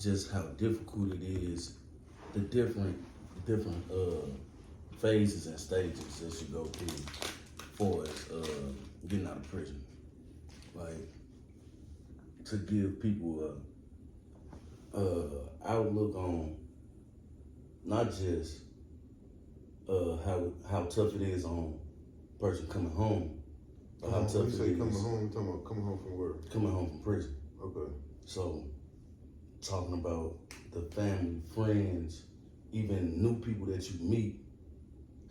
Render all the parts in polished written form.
just how difficult it is, the different phases and stages that you go through for getting out of prison. Like, to give people a outlook on not just how tough it is on a person coming home, but how tough when you it say is coming home, you talking about coming home from where? coming home from prison. Okay. So, talking about the family, friends, even new people that you meet,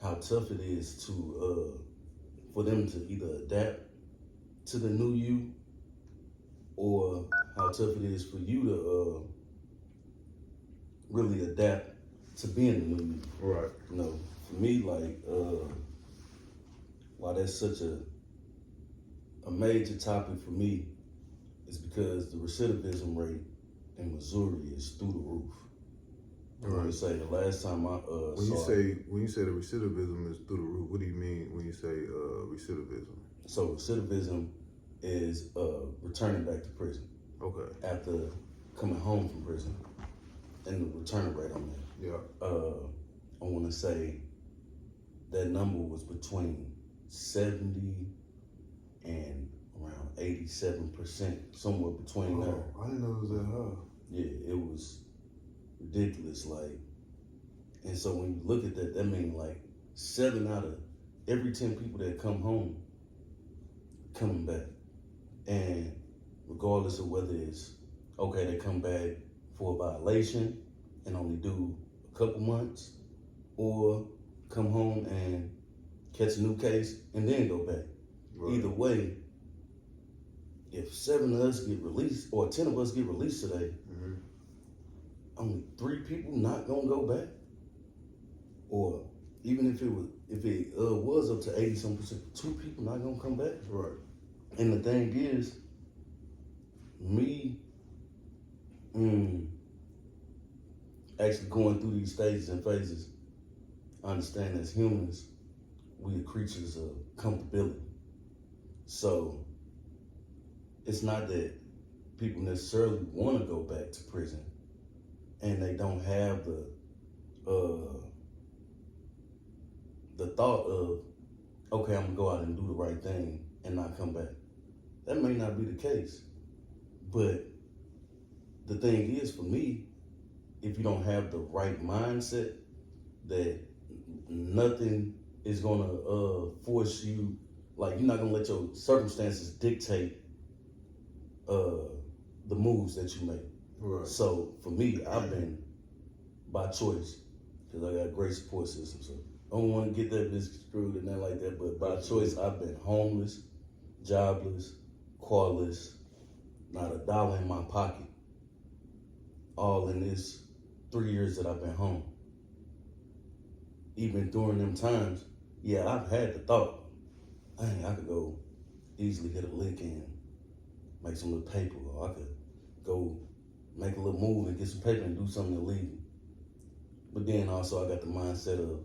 how tough it is to for them to either adapt to the new you, or how tough it is for you to really adapt to being the new you. Right. You know, for me, like, why that's such a major topic for me is because the recidivism rate in Missouri is through the roof. I want to say the last time I when you say the recidivism is through the roof, what do you mean when you say recidivism? So recidivism is returning back to prison. Okay. After coming home from prison, and the return rate on that. Yeah. I want to say that number was between 70 and around 87%, somewhere between there. I didn't know it was that high. Yeah, it was ridiculous. Like, and so when you look at that, that means like 7 out of every 10 people that come home coming back. And regardless of whether it's okay, they come back for a violation and only do a couple months, or come home and catch a new case and then go back. Right. Either way, if 7 of us get released or 10 of us get released today, only 3 people not gonna go back. Or even if it was up to 80-some%, 2 people not gonna come back. Right. And the thing is, me actually going through these stages and phases, I understand as humans, we are creatures of comfortability. So it's not that people necessarily want to go back to prison and they don't have the thought of, okay, I'm gonna go out and do the right thing and not come back. That may not be the case. But the thing is, for me, if you don't have the right mindset, that nothing is gonna force you, like, you're not gonna let your circumstances dictate the moves that you make. Right. So for me, I've been by choice, because I got a great support system. So I don't want to get that misconstrued and nothing like that, but by choice, I've been homeless, jobless, carless, not a dollar in my pocket, all in this 3 years that I've been home. Even during them times, yeah, I've had the thought, dang, I could go easily hit a lick and make some little paper, or I could go make a little move and get some paper and do something illegal. But then also I got the mindset of,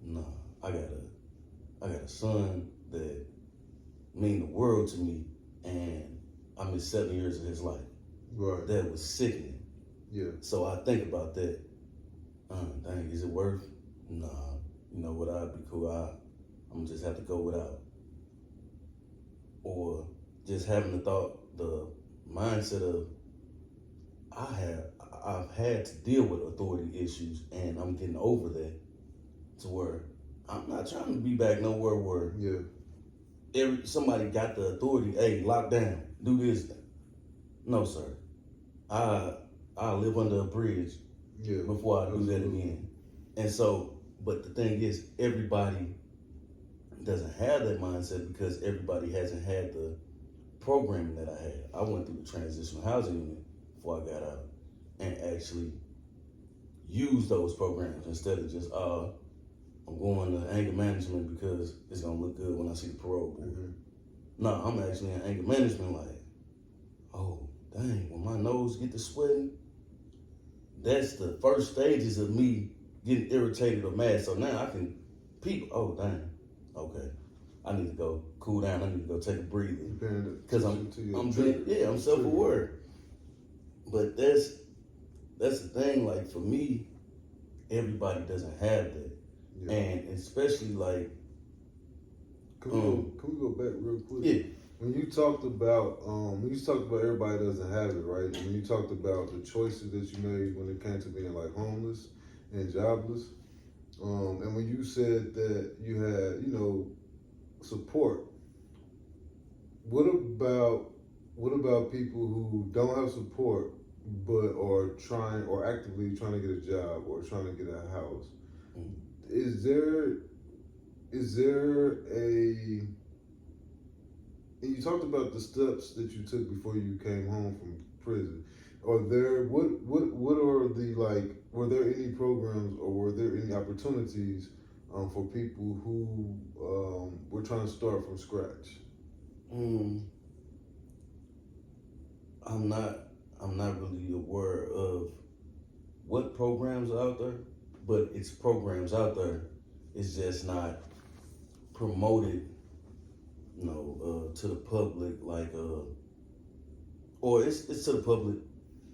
nah, I got a son that mean the world to me, and I missed 7 years of his life. Right. That was sickening. Yeah. So I think about that. Dang, is it worth? Nah. You know what? I'd be cool. I'm gonna just have to go without. Or just having the thought, the mindset of, I've had to deal with authority issues, and I'm getting over that, to where I'm not trying to be back nowhere where somebody got the authority. Hey, lock down, do this. No, sir. I live under a bridge before I do that again. And so, but the thing is, everybody doesn't have that mindset because everybody hasn't had the programming that I had. I went through the transitional housing unit before I got out and actually used those programs instead of just, I'm going to anger management because it's going to look good when I see the parole board. No, I'm actually in anger management like, oh, dang, when my nose get to sweating, that's the first stages of me getting irritated or mad. So now I can peep, oh, dang, okay. I need to go cool down. I need to go take a breather. Because I'm self-aware. But that's the thing. Like for me, everybody doesn't have that, and especially like. Can we go back real quick? Yeah. When you talked about everybody doesn't have it, right? And when you talked about the choices that you made when it came to being like homeless and jobless, and when you said that you had, support, what about people who don't have support but are trying or actively trying to get a job or trying to get a house? Mm-hmm. Is there a and you talked about the steps that you took before you came home from prison. Are there what are the like? Were there any programs or were there any opportunities for people who were trying to start from scratch? I'm not really aware of what programs are out there, but it's programs out there. It's just not promoted, to the public, or it's to the public,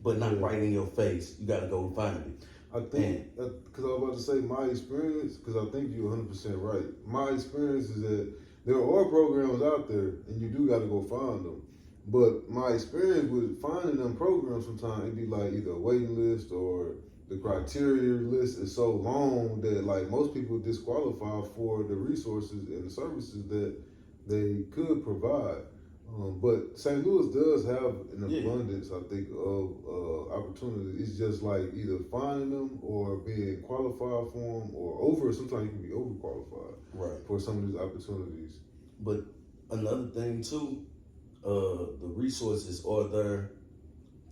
but not right in your face. You got to go and find it. I think, because I was about to say my experience, because I think you're 100% right. My experience is that there are programs out there, and you do got to go find them. But my experience with finding them programs, sometimes it'd be like either a waiting list or the criteria list is so long that like most people disqualify for the resources and the services that they could provide. But St. Louis does have an abundance, I think, of opportunities. It's just like either finding them or being qualified for them, or sometimes you can be overqualified for some of these opportunities. But another thing too, the resources are there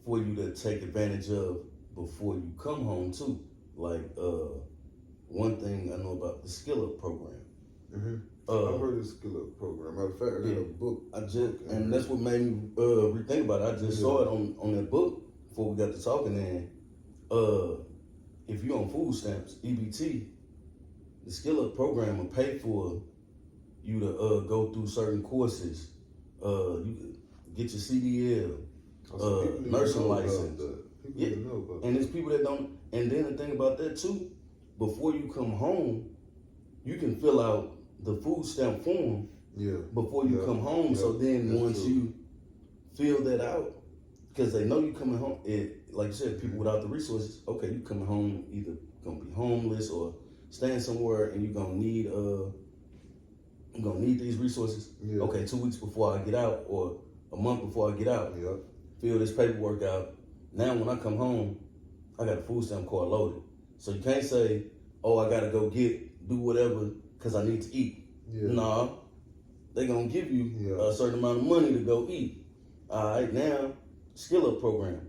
for you to take advantage of before you come home too. Like one thing I know about the Skill Up program. Mm-hmm. I've heard of the Skill Up program. Matter of fact, I got a book. And that's what made me rethink about it. I just saw it on that book before we got to talking. And if you're on food stamps, EBT, the Skill Up program will pay for you to go through certain courses. You can get your CDL, nursing license. And there's people that don't. And then the thing about that too, before you come home, you can fill out the food stamp form before you come home. So then once you fill that out, because they know you coming home, like you said, people without the resources, okay, you coming home either gonna be homeless or staying somewhere, and you're gonna need these resources. Okay, 2 weeks before I get out or a month before I get out, fill this paperwork out. Now when I come home, I got a food stamp card loaded. So you can't say, oh, I gotta go do whatever because I need to eat. Nah, they gonna give you a certain amount of money to go eat. All right, now, Skill Up program.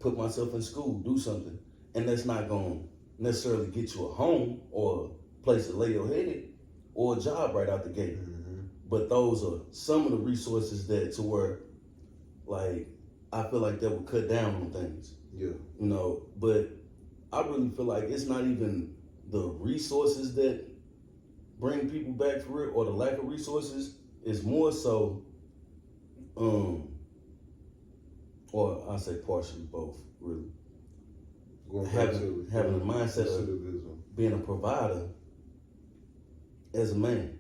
Put myself in school, do something. And that's not gonna necessarily get you a home or a place to lay your head or a job right out the gate. But those are some of the resources that to where, like, I feel like that would cut down on things. But I really feel like it's not even the resources that bring people back for real, or the lack of resources. Is more so, or I say partially both, really. Having a mindset of being a provider as a man.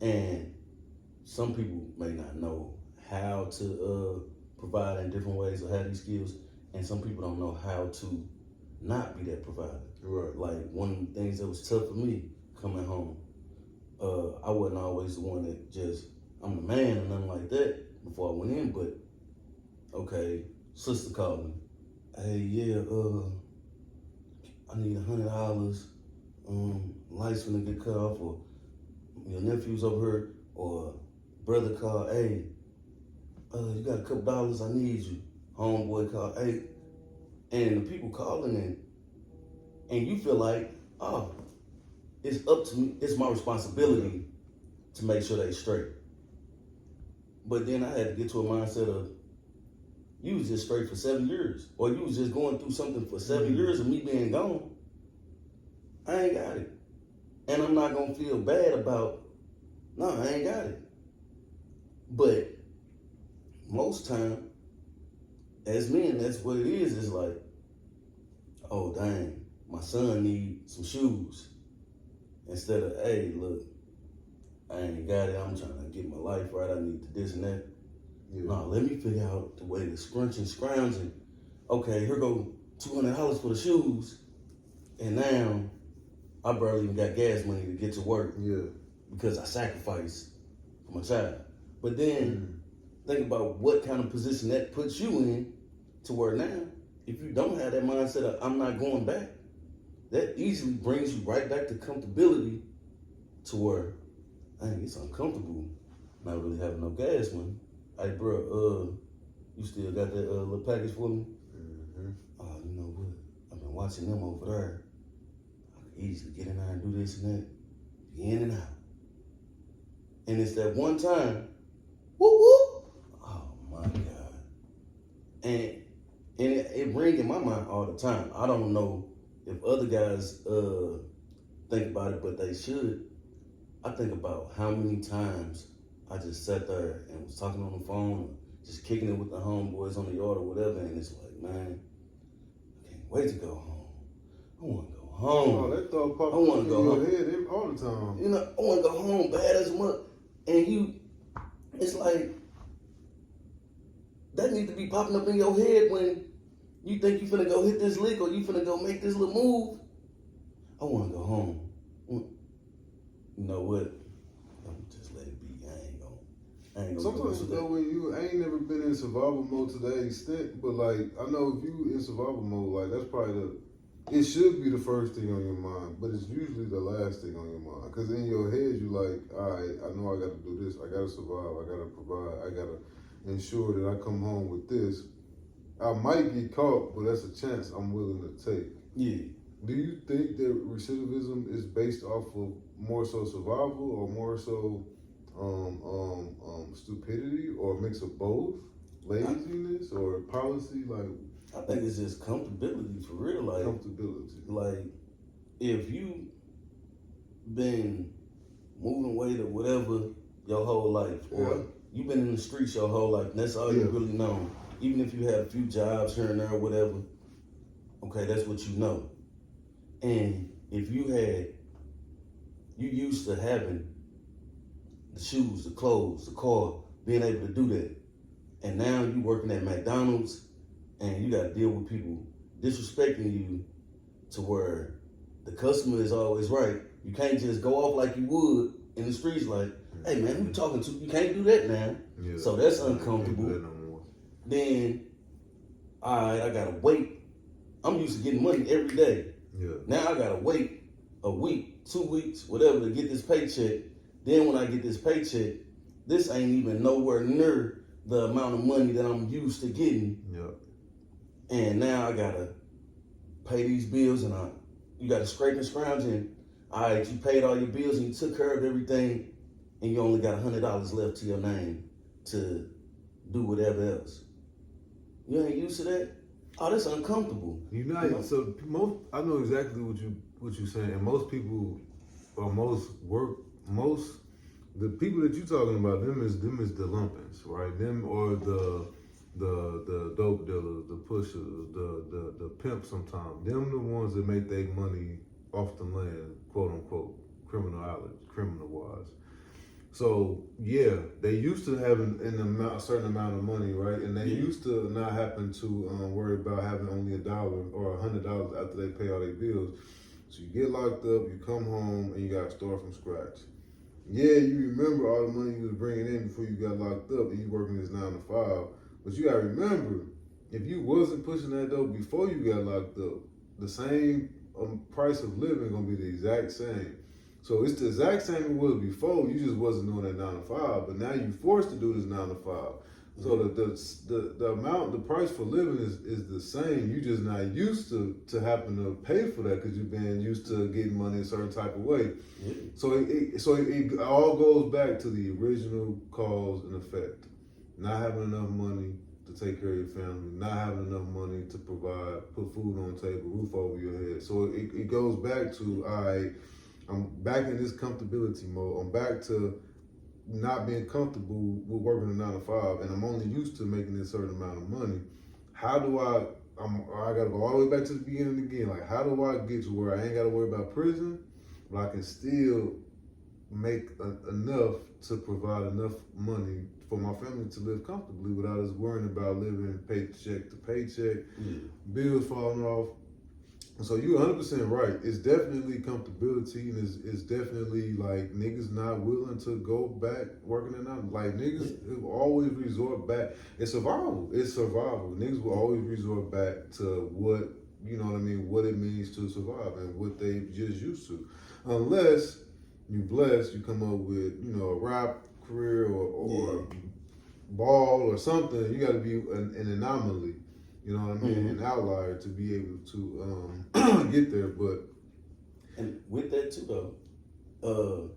And some people may not know how to provide in different ways or have these skills, and some people don't know how to not be that provider. Like one of the things that was tough for me coming home, I wasn't always the one that just, I'm the man or nothing like that before I went in, but okay, sister called me. Hey, I need $100. Lights gonna get cut off, or your nephew's over here, or brother called, hey, you got a couple dollars, I need you. Homeboy called, hey, and the people calling in, and you feel like, oh, it's up to me, it's my responsibility to make sure they straight. But then I had to get to a mindset of, you was just straight for 7 years, or you was just going through something for 7 years of me being gone. I ain't got it. And I'm not gonna feel bad about, no, I ain't got it. But most time, as men, that's what it is. It's like, oh dang, my son needs some shoes. Instead of, hey, look, I ain't got it. I'm trying to get my life right. I need to this and that. Yeah. No, let me figure out the way to scrunch and scrounge and okay, here go $200 for the shoes, and now I barely even got gas money to get to work. Yeah. Because I sacrificed for my child. But then think about what kind of position that puts you in to where now, if you don't have that mindset of I'm not going back, that easily brings you right back to comfortability to where, dang, it's uncomfortable not really having no gas money. Hey, bro, you still got that little package for me? Mm-hmm. Oh, you know what? I've been watching them over there. I could easily get in there and do this and that. Be in and out. And it's that one time, whoop whoop. Oh my God. And it ring in my mind all the time. I don't know if other guys think about it, but they should. I think about how many times I just sat there and was talking on the phone, just kicking it with the homeboys on the yard or whatever, and it's like, man, I can't wait to go home. I want to go home. Oh, that thought popped I want in to go your home head all the time. You know, I want to go home bad as much. And it's like, that needs to be popping up in your head when you think you finna go hit this lick or you finna go make this little move. I want to go home. You know what? I'm just let it be. I ain't gonna. Sometimes though, when I ain't never been in survival mode to that extent, but like I know if you in survival mode, like that's probably it should be the first thing on your mind, but it's usually the last thing on your mind. Because in your head, you like, all right, I know I got to do this. I got to survive. I got to provide. I got to ensure that I come home with this. I might get caught, but that's a chance I'm willing to take. Yeah. Do you think that recidivism is based off of more so survival or more so stupidity or a mix of both? Laziness or policy? Like, I think it's just comfortability for real. Like comfortability. Like if you been moving weight or whatever your whole life, or you've been in the streets your whole life, and that's all you really know. Even if you had a few jobs here and there or whatever, okay, that's what you know. And if you used to having the shoes, the clothes, the car, being able to do that, and now you working at McDonald's and you got to deal with people disrespecting you to where the customer is always right. You can't just go off like you would in the streets like, hey man, who you talking to? You can't do that now. Yeah. So that's uncomfortable. Then, all right, I got to wait. I'm used to getting money every day. Yeah. Now I got to wait a week, 2 weeks, whatever, to get this paycheck. Then when I get this paycheck, this ain't even nowhere near the amount of money that I'm used to getting. Yeah. And now I gotta pay these bills, and you gotta scrape and scrounge, and all right, you paid all your bills and you took care of everything, and you only got $100 left to your name to do whatever else. You ain't used to that? Oh, that's uncomfortable. So I know exactly what you're saying, and most people, or the people that you're talking about, them is the lumpins, right? Them or the dope dealers, the pushers, the pimps sometimes. Them the ones that make their money off the land, quote unquote, criminal wise. So yeah, they used to have a certain amount of money, right? And they used to not happen to worry about having only $1 or $100 after they pay all their bills. So you get locked up, you come home, and you got to start from scratch. Yeah, you remember all the money you was bringing in before you got locked up, and you working this 9 to 5. But you got to remember, if you wasn't pushing that dope before you got locked up, the same price of living gonna be the exact same. So it's the exact same it was before. You just wasn't doing that 9 to 5, but now you forced to do this 9 to 5. So the amount, the price for living is the same. You just not used to having to pay for that because you've been used to getting money a certain type of way. Yeah. So it all goes back to the original cause and effect. Not having enough money to take care of your family, not having enough money to provide, put food on the table, roof over your head. So it goes back to, all right, I'm back in this comfortability mode. I'm back to not being comfortable with working a 9 to 5, and I'm only used to making this certain amount of money. how do I gotta go all the way back to the beginning again. Like, how do I get to where I ain't gotta worry about prison, but I can still make enough to provide enough money for my family to live comfortably without us worrying about living paycheck to paycheck, bills falling off. So you're 100% right. It's definitely comfortability, and it's definitely like niggas not willing to go back working it out. Like niggas will always resort back. It's survival. It's survival. Niggas will always resort back to what, you know what I mean, what it means to survive and what they just used to. Unless you blessed, you come up with, you know, a rap career or ball or something. You got to be an anomaly. You know what I mean? An outlier to be able to get there. But and with that too, though,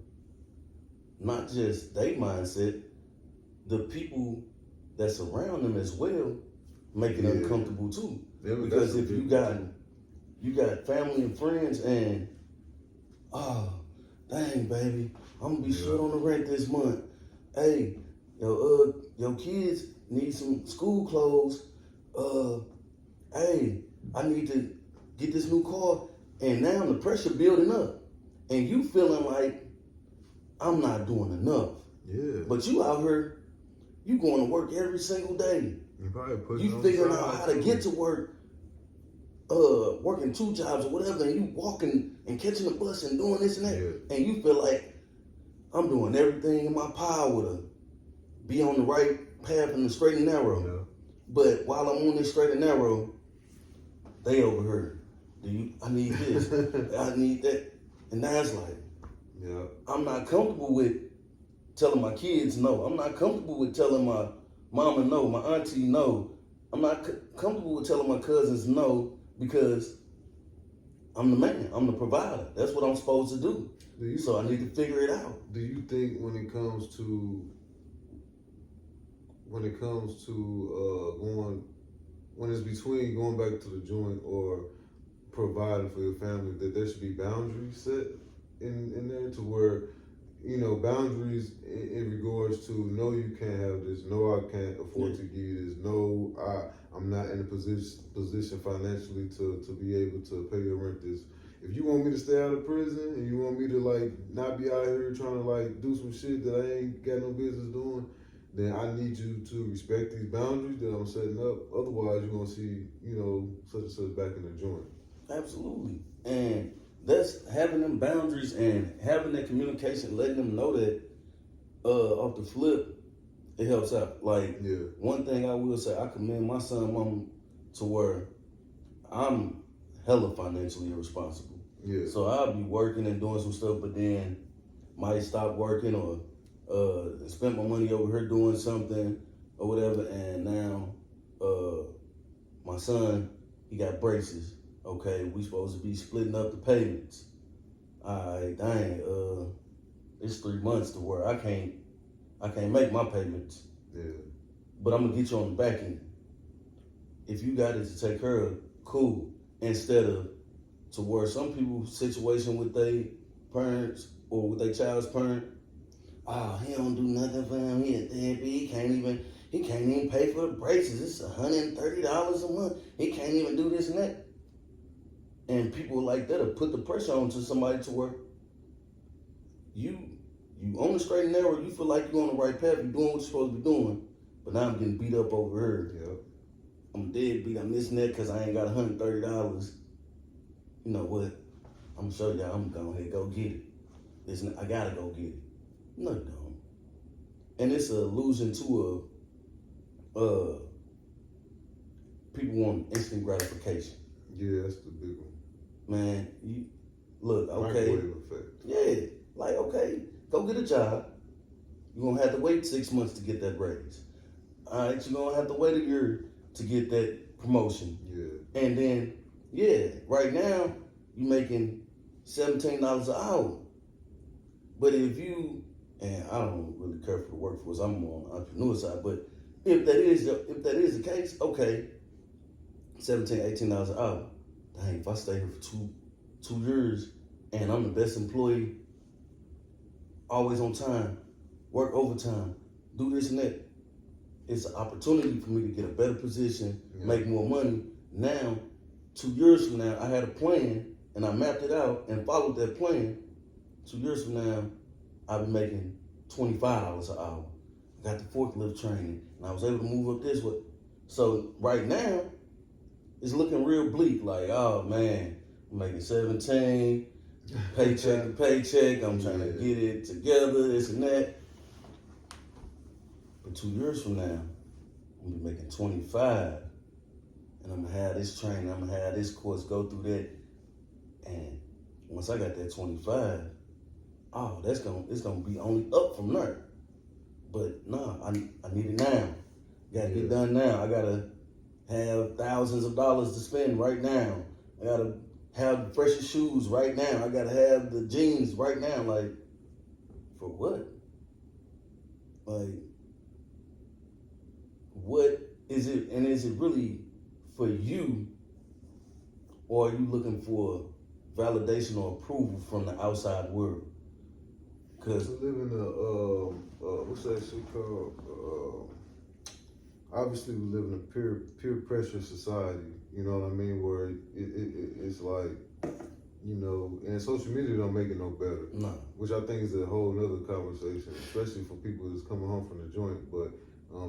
not just their mindset, the people that surround them as well make it uncomfortable too. Because if you got family and friends, and oh, dang baby, I'm gonna be short on the rent this month. Hey, your kids need some school clothes. Hey, I need to get this new car, and now the pressure building up, and you feeling like I'm not doing enough. Yeah. But you out here, you going to work every single day. You figuring out how to get to work, working 2 jobs or whatever, and you walking and catching the bus and doing this and that, and you feel like I'm doing everything in my power to be on the right path and the straight and narrow. Yeah. But while I'm on this straight and narrow, they overheard. I need this. I need that. And that's like, I'm not comfortable with telling my kids no. I'm not comfortable with telling my mama no, my auntie no. I'm not comfortable with telling my cousins no, because I'm the man. I'm the provider. That's what I'm supposed to do. So I need to figure it out. Do you think when it comes to when it's between going back to the joint or providing for your family, that there should be boundaries set in there, to where, you know, boundaries in regards to, no, you can't have this, no, I can't afford to give you this, no, I'm not in a position financially to be able to pay your rent this. If you want me to stay out of prison and you want me to like not be out here trying to like do some shit that I ain't got no business doing, then I need you to respect these boundaries that I'm setting up. Otherwise, you're gonna see, you know, such and such back in the joint. Absolutely. And that's having them boundaries and having that communication, letting them know that off the flip, it helps out. Like, one thing I will say, I commend my son, mom, to where I'm hella financially irresponsible. Yeah. So I'll be working and doing some stuff, but then might stop working or spend my money over here doing something or whatever. And now my son, he got braces. Okay, we supposed to be splitting up the payments. All right, dang, it's 3 months to where I can't make my payments. Yeah. But I'm gonna get you on the back end. If you got it to take care of, cool. Instead of to where some people's situation with their parents or with their child's parent, he don't do nothing for him. He a deadbeat. He can't even pay for the braces. It's $130 a month. He can't even do this and that. And people like that will put the pressure on to somebody to where you on the straight and narrow, you feel like you're on the right path, you're doing what you're supposed to be doing, but now I'm getting beat up over here. Yep. I'm deadbeat, I'm this and that because I ain't got $130. You know what? I'm gonna show y'all, I'm gonna go ahead and go get it. Listen, I gotta go get it. No, you don't. And it's a illusion too of people want instant gratification. Yeah, that's the big one. Man, you look, okay. Microwave effect. Yeah, like, okay, go get a job. You're gonna have to wait 6 months to get that raise. All right, you're gonna have to wait a year to get that promotion. Yeah. And then, right now, you're making $17 an hour. But if you, and I don't really care for the workforce, I'm on the entrepreneur side, but if that is the case, okay, $17, $18 an hour. Dang, if I stay here for two years and I'm the best employee, always on time, work overtime, do this and that, it's an opportunity for me to get a better position, make more money. Now, 2 years from now, I had a plan and I mapped it out and followed that plan. 2 years from now, I'll be making $25 an hour. I got the forklift training and I was able to move up this way. So right now, it's looking real bleak. Like, oh man, I'm making 17, paycheck to paycheck. I'm trying to get it together, this and that. But 2 years from now, I'm gonna be making 25, and I'm gonna have this training. I'm gonna have this course, go through that, and once I got that 25, oh, it's gonna be only up from there. But no, I need it now. Gotta get done now. I gotta have thousands of dollars to spend right now. I gotta have the freshest shoes right now. I gotta have the jeans right now. Like, for what? Like, what is it? And is it really for you, or are you looking for validation or approval from the outside world? Because we live in a what's that shit called? Obviously, we live in a peer pressure society. You know what I mean? Where it's like, you know, and social media don't make it no better. No. Which I think is a whole nother conversation, especially for people that's coming home from the joint. But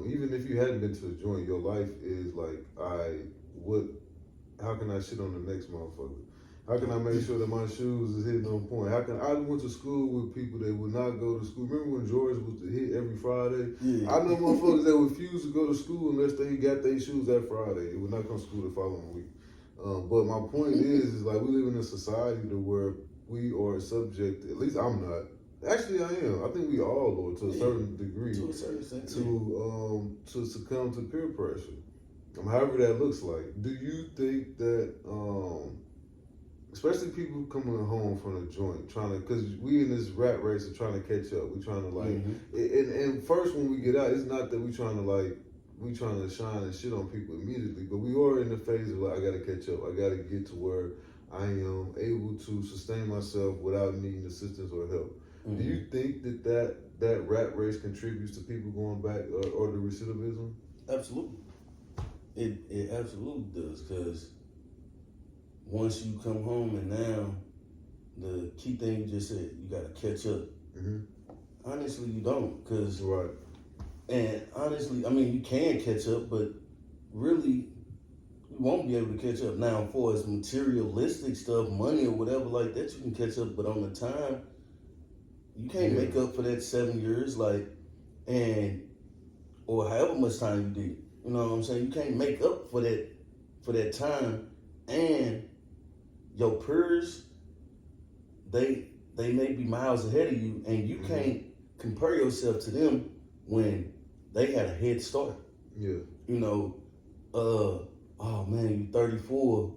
even if you hadn't been to the joint, your life is like, how can I shit on the next motherfucker? How can I make sure that my shoes is hitting on point? I went to school with people that would not go to school. Remember when George was to hit every Friday? Yeah. I know motherfuckers that refuse to go to school unless they got their shoes that Friday. They would not come to school the following week. But my point is like we live in a society to where we are subject, at least I'm not. Actually, I am. I think we all are to a certain degree. To a certain extent. To succumb to peer pressure. However that looks like. Do you think that especially people coming home from the joint, trying to, because we in this rat race of trying to catch up. We trying to like, and first when we get out, it's not that we trying to shine and shit on people immediately, but we are in the phase of like, I gotta catch up. I gotta get to where I am able to sustain myself without needing assistance or help. Do you think that rat race contributes to people going back or the recidivism? Absolutely. It absolutely does, because once you come home and now the key thing you just said, you got to catch up. Honestly, you don't, because and honestly, I mean, you can catch up, but really you won't be able to catch up. Now, for as materialistic stuff, money or whatever like that, you can catch up, but on the time, you can't make up for that 7 years, like, or however much time you did. You know what I'm saying? You can't make up for that time, and your peers, they may be miles ahead of you, and you can't compare yourself to them when they had a head start. Yeah. You know, oh man, you 34,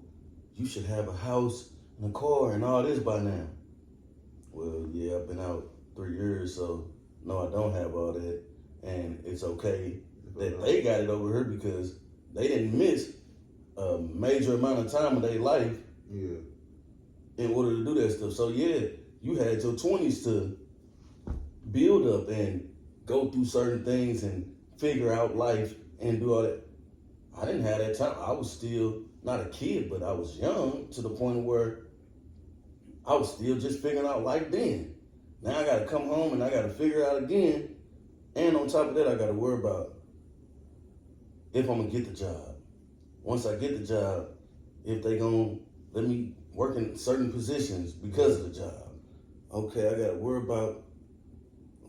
you should have a house and a car and all this by now. Well, yeah, I've been out 3 years, so no, I don't have all that, and it's okay that they got it over here because they didn't miss a major amount of time of their life in order to do that stuff. So yeah, you had your 20s to build up and go through certain things and figure out life and do all that. I didn't have that time. I was still not a kid, but I was young to the point where I was still just figuring out life then. Now I gotta come home and I gotta figure it out again. And on top of that, I gotta worry about if I'm gonna get the job. Once I get the job, if they gonna let me work in certain positions because of the job. Okay, I gotta worry about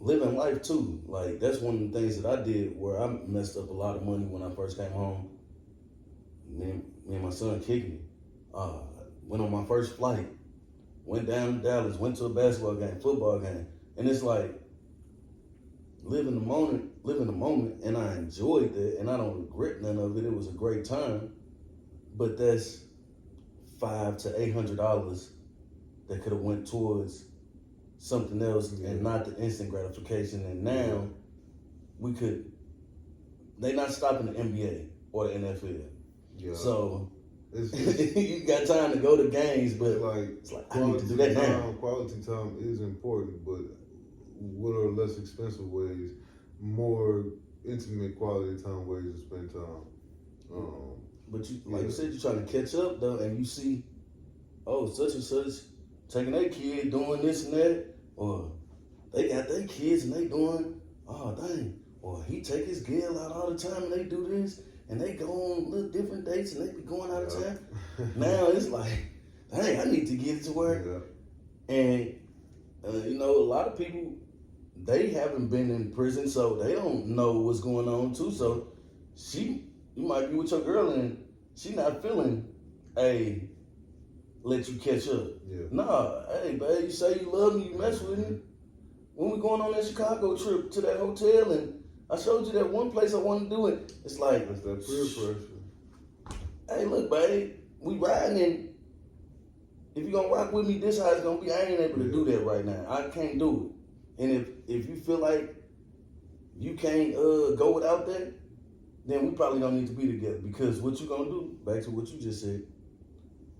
living life too. Like, that's one of the things that I did where I messed up a lot of money when I first came home. Me and my son kicked me. Went on my first flight. Went down to Dallas, went to a basketball game, football game. And it's like, live in the moment, and I enjoyed that, and I don't regret none of it. It was a great time. But that's $500 to $800 that could have went towards something else and not the instant gratification. And now they're not stopping the NBA or the NFL. Yeah. So you got time to go to games, but it's like I need to do that now. Quality time is important, but what are less expensive ways, more intimate quality time ways to spend time? But you, like you said, you're trying to catch up though, and you see, oh, such and such taking their kid doing this and that, or they got their kids and they doing, oh dang, or he take his girl out all the time and they do this, and they go on little different dates and they be going out of town. Now it's like, dang, I need to get it to work. And you know, a lot of people, they haven't been in prison, so they don't know what's going on too. So you might be with your girl and she not feeling, hey, let you catch up. Nah, hey, babe, you say you love me, you mess with me. When we going on that Chicago trip to that hotel and I showed you that one place I want to do it, it's like, that's that peer pressure. Hey, look, babe, we riding and if you gonna rock with me, this how it's gonna be. I ain't able to do that right now. I can't do it. And if you feel like you can't go without that, then we probably don't need to be together. Because what you gonna do, back to what you just said,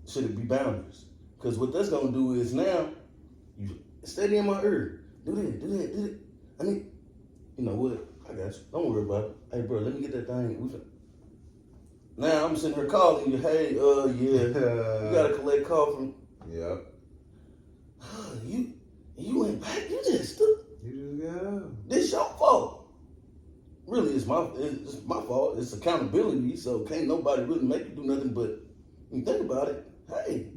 should it be boundaries? Because what that's gonna do is now you steady in my ear. Do that. I need, you know what? I got you. Don't worry about it. Hey, bro, let me get that thing. Now I'm sitting here calling you. Hey, you gotta collect call from. Yeah. You went back. You just got out. This your fault. Really, it's my fault. It's accountability. So can't nobody really make you do nothing. But when you think about it, hey,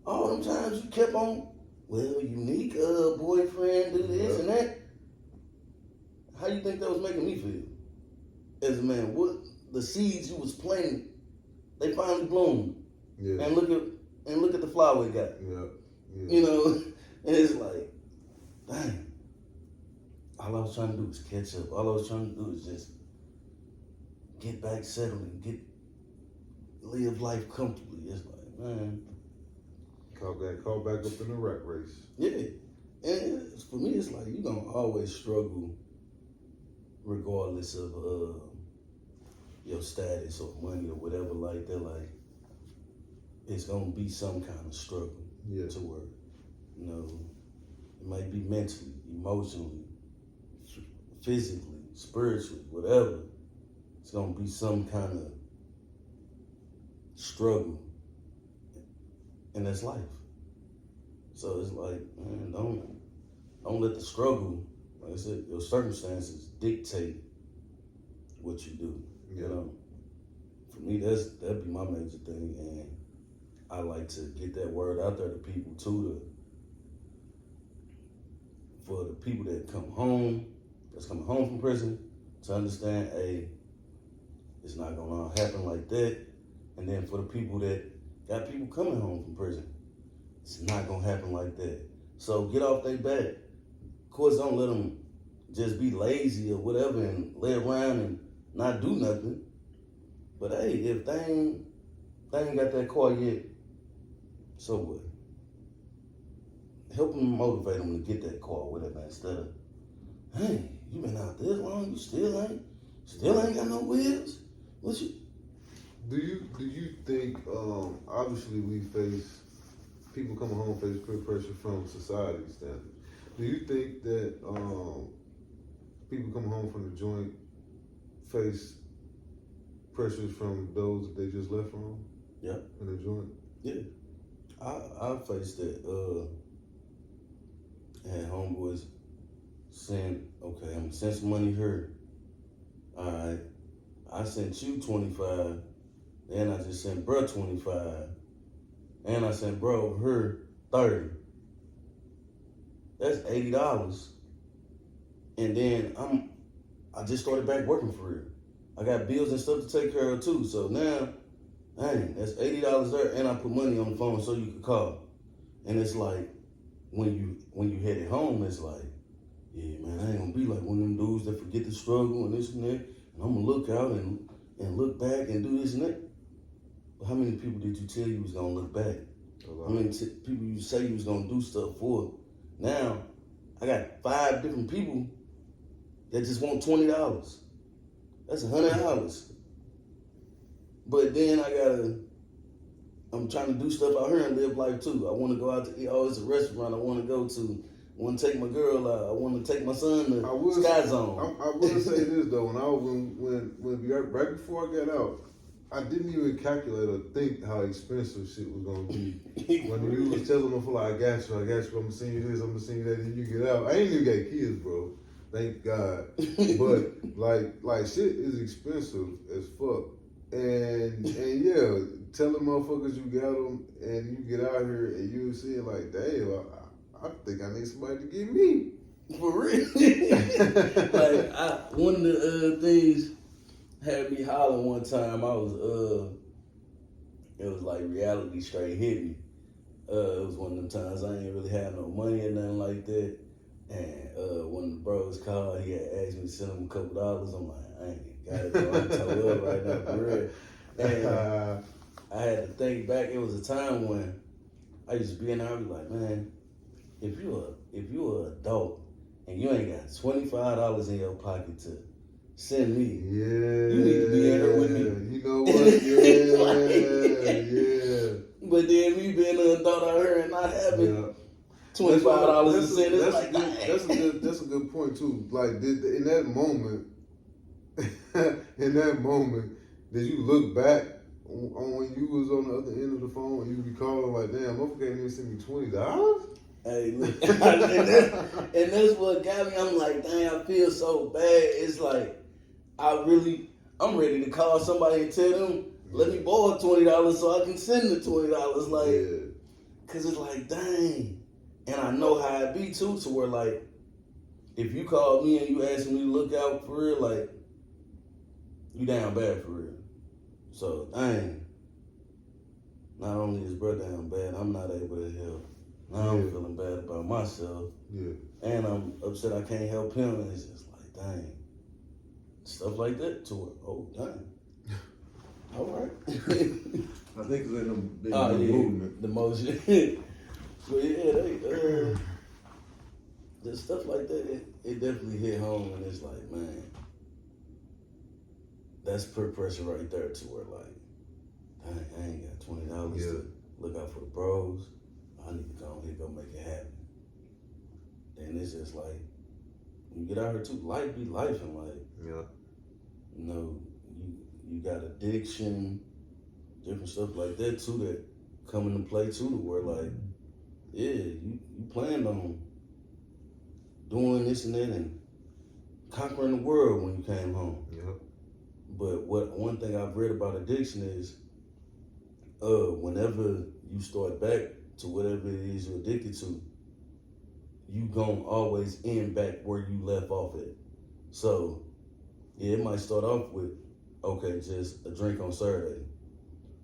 all them times you kept on, well, unique boyfriend, do this and that. How you think that was making me feel? As a man, what the seeds you was planting, they finally bloomed. And look at the flower it got. You know, and it's like, dang. All I was trying to do was catch up. All I was trying to do is just get back settled and live life comfortably. It's like, man. Caught back up in the rat race. Yeah. And for me, it's like, you're going to always struggle regardless of your status or money or whatever like that. Like, it's going to be some kind of struggle to work. You know, it might be mentally, emotionally, physically, spiritually, whatever. It's going to be some kind of struggle. And that's life. So it's like, man, don't let the struggle, like I said, your circumstances dictate what you do. You know, for me, that'd be my major thing, and I like to get that word out there to people too. For the people that come home, that's coming home from prison, to understand, hey, it's not gonna happen like that. And then for the people that got people coming home from prison, it's not gonna happen like that. So get off their back. Of course, don't let them just be lazy or whatever and lay around and not do nothing. But hey, if they ain't got that car yet, so what? Help them motivate them to get that car, whatever, instead of, hey, you been out this long, you still ain't got no wheels? What you? Do you think, obviously people coming home face peer pressure from society standards. Do you think that people coming home from the joint face pressures from those that they just left from? Yeah. In the joint? Yeah. I faced that. Had homeboys saying, okay, I'm gonna send some money here. All right. I sent you 25. Then I just sent bro 25. And I sent bro over here 30. That's $80. And then I just started back working for it. I got bills and stuff to take care of too. So now, dang, that's $80 there, and I put money on the phone so you could call. And it's like, when you headed home, it's like, yeah, man, I ain't gonna be like one of them dudes that forget the struggle and this and that. And I'm gonna look out and look back and do this and that. But how many people did you tell you was gonna look back? How many people you say you was gonna do stuff for? Now, I got 5 different people that just want $20. That's $100. But then I'm trying to do stuff out here and live life too. I want to go out to eat. Oh, it's a restaurant I want to go to. I want to take my girl out. I want to take my son to Sky Zone. I will say this though, right before I got out, I didn't even calculate or think how expensive shit was gonna be. When you was telling me, like, I got you, I'm gonna send you this, I'm gonna send you that, and you get out. I ain't even got kids, bro. Thank God. But like shit is expensive as fuck. And yeah, telling motherfuckers you got them and you get out here and you see it like, damn, I think I need somebody to get me. For real. Like, one of the things had me hollering one time. It was like reality straight hit me. It was one of them times I ain't really had no money or nothing like that. And when the bros called, he had asked me to send him a couple dollars. I'm like, I ain't got it, bro. I'm towed up right now, for real. And I had to think back. It was a time when I used to be in there. I was like, man, if you an adult and you ain't got $25 in your pocket to send me, you need to be in there with me. You know what? Yeah, yeah. But then me being an adult out here and not having $25 to send, it's like, that's a good point too. Like, in that moment, did you look back on when you was on the other end of the phone and you be calling like, damn, motherfucker can't even send me $20? Hey, look, and that's what got me. I'm like, dang, I feel so bad. It's like, I'm ready to call somebody and tell them, let me borrow $20 so I can send the $20. Like, cause it's like, dang. And I know how it be too, to where like, if you call me and you ask me to look out for real, like, you down bad for real. So, dang. Not only is bro down bad, I'm not able to help. Now I'm feeling bad about myself. Yeah. And I'm upset I can't help him. And it's just like, dang. Stuff like that to where, oh, dang. All right. I think it's in the movement. The motion. But yeah, the stuff like that, it definitely hit home, and it's like, man, that's peer pressure right there to where like, dang, I ain't got $20 to look out for the bros. I need to go ahead and go make it happen. And it's just like, when you get out here too, life be life, and like, you know, you got addiction, different stuff like that too that come into play too, to where like, yeah, you planned on doing this and that and conquering the world when you came home. Yep. But one thing I've read about addiction is, whenever you start back to whatever it is you're addicted to, you gon' always end back where you left off at. So, yeah, it might start off with, okay, just a drink on Saturday.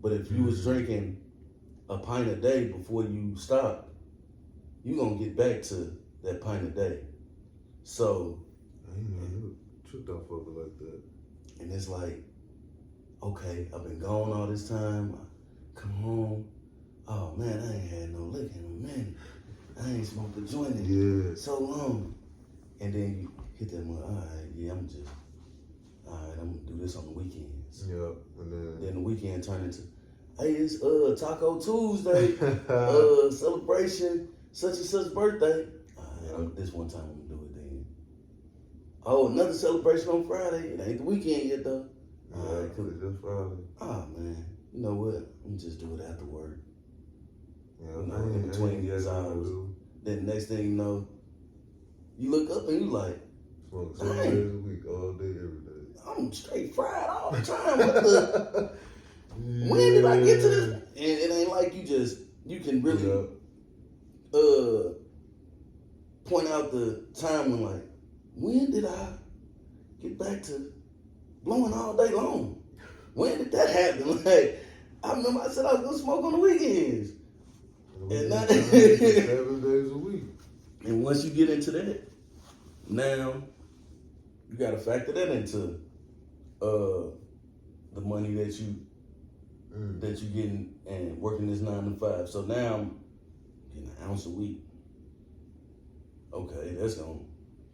But if you was drinking a pint a day before you stopped, you gonna get back to that pint a day. So, I ain't know tripped off of it like that. And it's like, okay, I've been gone all this time. I come home. Oh man, I ain't had no liquor in a minute. I ain't smoked a joint in so long. And then you hit that one, all right, I'm gonna do this on the weekends. Yep. And then the weekend turn into, hey, it's Taco Tuesday, celebration, such and such birthday. This one time I'm gonna do it then. Oh, another celebration on Friday. It ain't the weekend yet though. All right, cool. It's just Friday. Oh man, you know what? I'm just do it after work. Yeah, you know, in between these hours. Then the next thing you know, you look up and you like, smoke 7 days a week, all day, every day. I'm straight fried all the time. What the? When did I get to this? And it ain't like you can really point out the time when like, when did I get back to blowing all day long? When did that happen? Like, I remember I said I was gonna smoke on the weekends. And now 7 days a week. And once you get into that, now you gotta factor that into the money that you getting and working this 9 to 5. So now I'm getting an ounce a week. Okay, that's gonna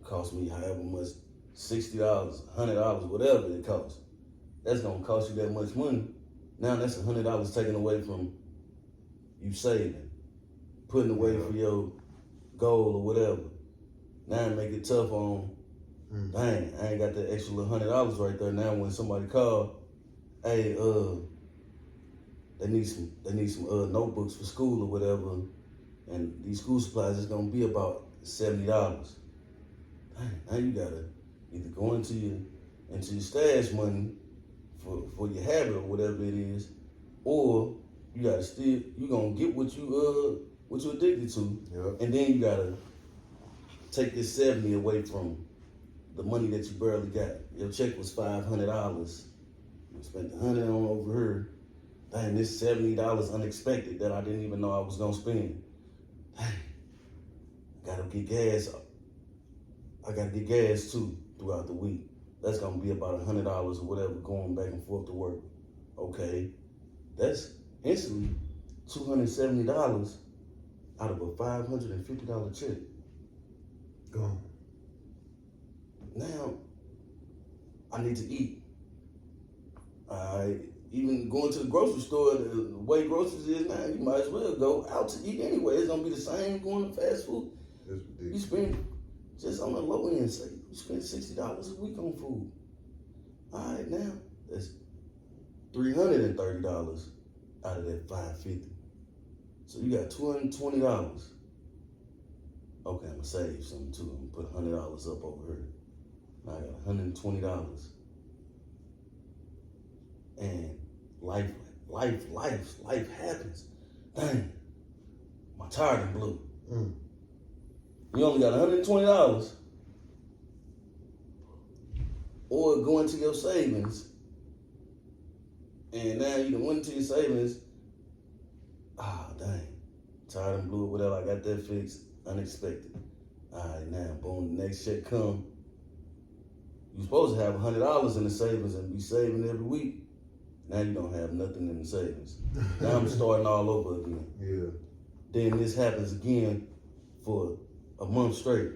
cost me however much, $60, $100, whatever it costs. That's gonna cost you that much money. Now that's $100 taken away from you saving, putting away for your goal or whatever. Now it make it tough on, dang, I ain't got that extra little $100 right there. Now when somebody call, hey, they need some notebooks for school or whatever, and these school supplies is gonna be about $70. Now you gotta either go into your stash money for your habit or whatever it is, or you gonna get what you addicted to, Yep. and then you gotta take this 70 away from the money that you barely got. Your check was $500. You spent 100 on over here. Dang, this $70 unexpected that I didn't even know I was gonna spend. Dang, I gotta get gas. I gotta get gas too throughout the week. That's gonna be about $100 or whatever going back and forth to work. Okay, that's instantly $270 out of a $550 check. Gone. Now I need to eat. Even going to the grocery store, the way groceries is now, you might as well go out to eat anyway. It's gonna be the same going to fast food. That's ridiculous. You spend just on the low end, say you spend $60 a week on food. All right, now that's $330 out of that $550. So you got $220. Okay, I'm gonna save something too. I'm gonna put $100 up over here. Now I got $120. And life happens. Dang, my tire done blew. You only got $120, or go into your savings, and now you done went into your savings. Dang, tire done blew or whatever. I got that fixed, unexpected. All right, now boom, the next check come. You're supposed to have $100 in the savings and be saving every week. Now you don't have nothing in the savings. Now I'm starting all over again. Yeah. Then this happens again for a month straight.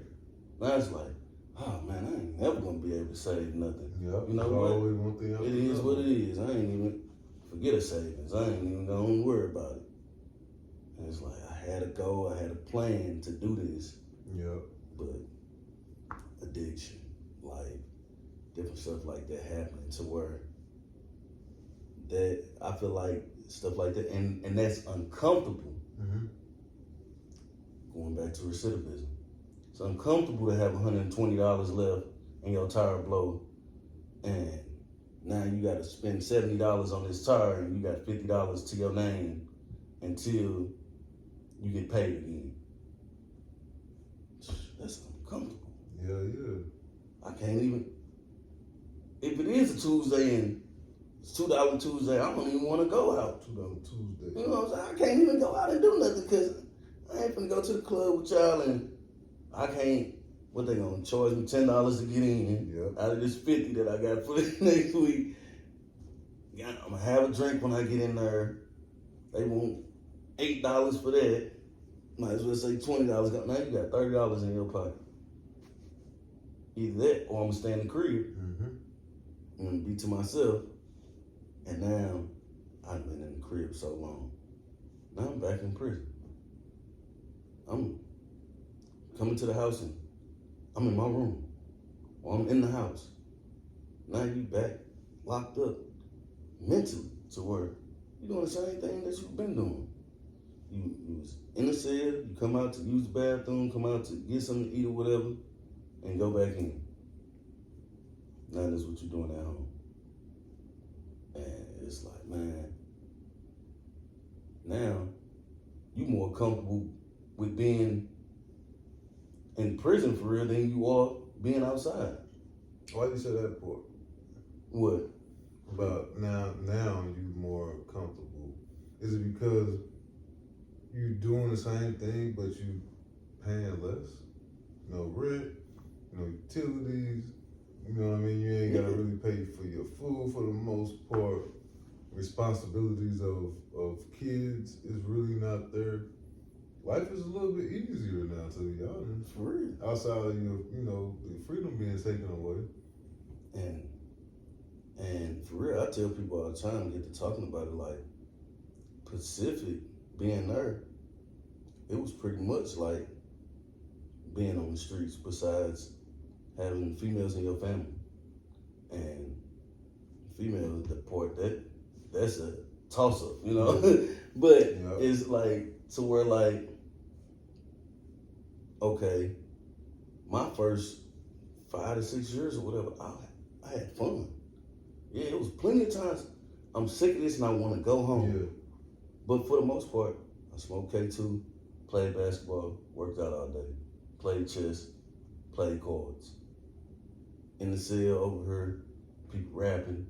Now it's like, oh man, I ain't never gonna be able to save nothing. Yep. You know Always what? one thing after It is another. what it is. I ain't even forget a savings. I ain't even gonna worry about it. And it's like I had a goal, I had a plan to do this. Yep. But addiction, life, different stuff like that happening to where that I feel like stuff like that, and that's uncomfortable. Mm-hmm. Going back to recidivism, it's uncomfortable to have $120 left and your tire blow, and now you got to spend $70 on this tire, and you got $50 to your name until you get paid again. That's uncomfortable. Yeah. I can't even. If it is a Tuesday and it's $2 Tuesday, I don't even want to go out. $2 Tuesday. You know what I'm saying? I can't even go out and do nothing because I ain't finna go to the club with y'all and I can't. What they gonna charge me $10 to get in? Yep. Out of this $50 that I got for the next week. I'm gonna have a drink when I get in there. They want $8 for that. Might as well say $20. Now you got $30 in your pocket. Either that or I'm gonna stay in the crib. Mm-hmm. I'm gonna be to myself. And now I've been in the crib so long. Now I'm back in prison. I'm coming to the house and I'm in my room. Or I'm in the house. Now you back locked up mentally to where you're doing the same thing that you've been doing. You was in the cell, you come out to use the bathroom, come out to get something to eat or whatever, and go back in. Now that's what you're doing at home. And it's like, man, now you more comfortable with being in prison for real than you are being outside. Why you say that part? What? About now you more comfortable. Is it because you doing the same thing but you paying less? No rent, no utilities, you know what I mean? You ain't gotta really pay for your food for the most part. Responsibilities of kids is really not there. Life is a little bit easier now, to be honest. For real. Outside of your freedom being taken away. And for real, I tell people all the time, get to talking about it, like Pacific being there, it was pretty much like being on the streets besides having females in your family. And female deport, that's a toss up, you know. But it's like to where like, okay, my first 5 to 6 years or whatever, I had fun. Yeah, it was plenty of times I'm sick of this and I want to go home. Yeah. But for the most part, I smoked K2, played basketball, worked out all day, played chess, played cards. In the cell over here, people rapping,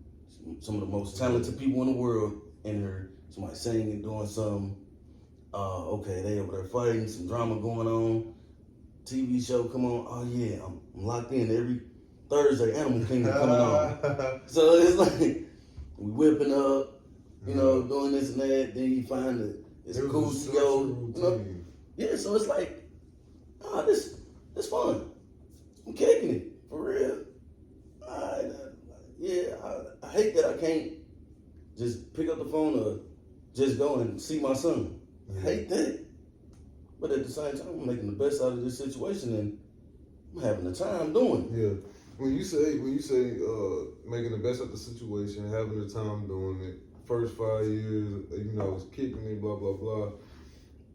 some of the most talented people in the world in here, somebody singing, doing something. Okay, they over there fighting, some drama going on. TV show come on. Oh yeah, I'm locked in every Thursday. Animal Kingdom coming on. So it's like we whipping up, you know, doing this and that. Then you find that it's a cool CEO. You know? Yeah, so it's like, this fun. I'm kicking it for real. I hate that I can't just pick up the phone or just go and see my son. I hate that. But at the same time, I'm making the best out of this situation and I'm having the time doing it. Yeah. When you say making the best of the situation, having the time doing it, first 5 years, you know, it's kicking it, blah blah blah.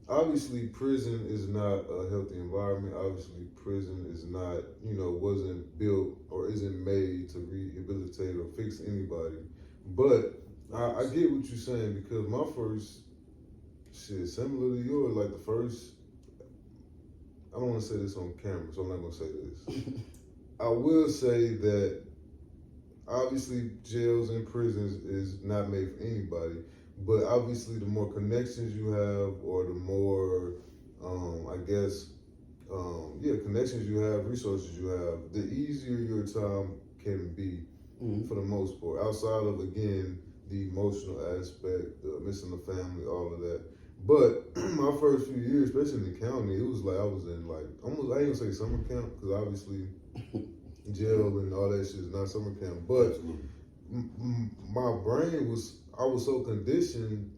Obviously, prison is not a healthy environment. Obviously, prison is not, you know, wasn't built or isn't made to rehabilitate or fix anybody. But I get what you're saying, because my first shit, similar to yours, like the first, I don't want to say this on camera, so I'm not going to say this. I will say that obviously jails and prisons is not made for anybody, but obviously the more connections you have, or the more, connections you have, resources you have, the easier your time can be for the most part. Outside of, again, the emotional aspect, missing the family, all of that. But my first few years, especially in the county, it was like I was in like almost, I ain't gonna say summer camp, because obviously jail and all that shit is not summer camp. But my brain was, I was so conditioned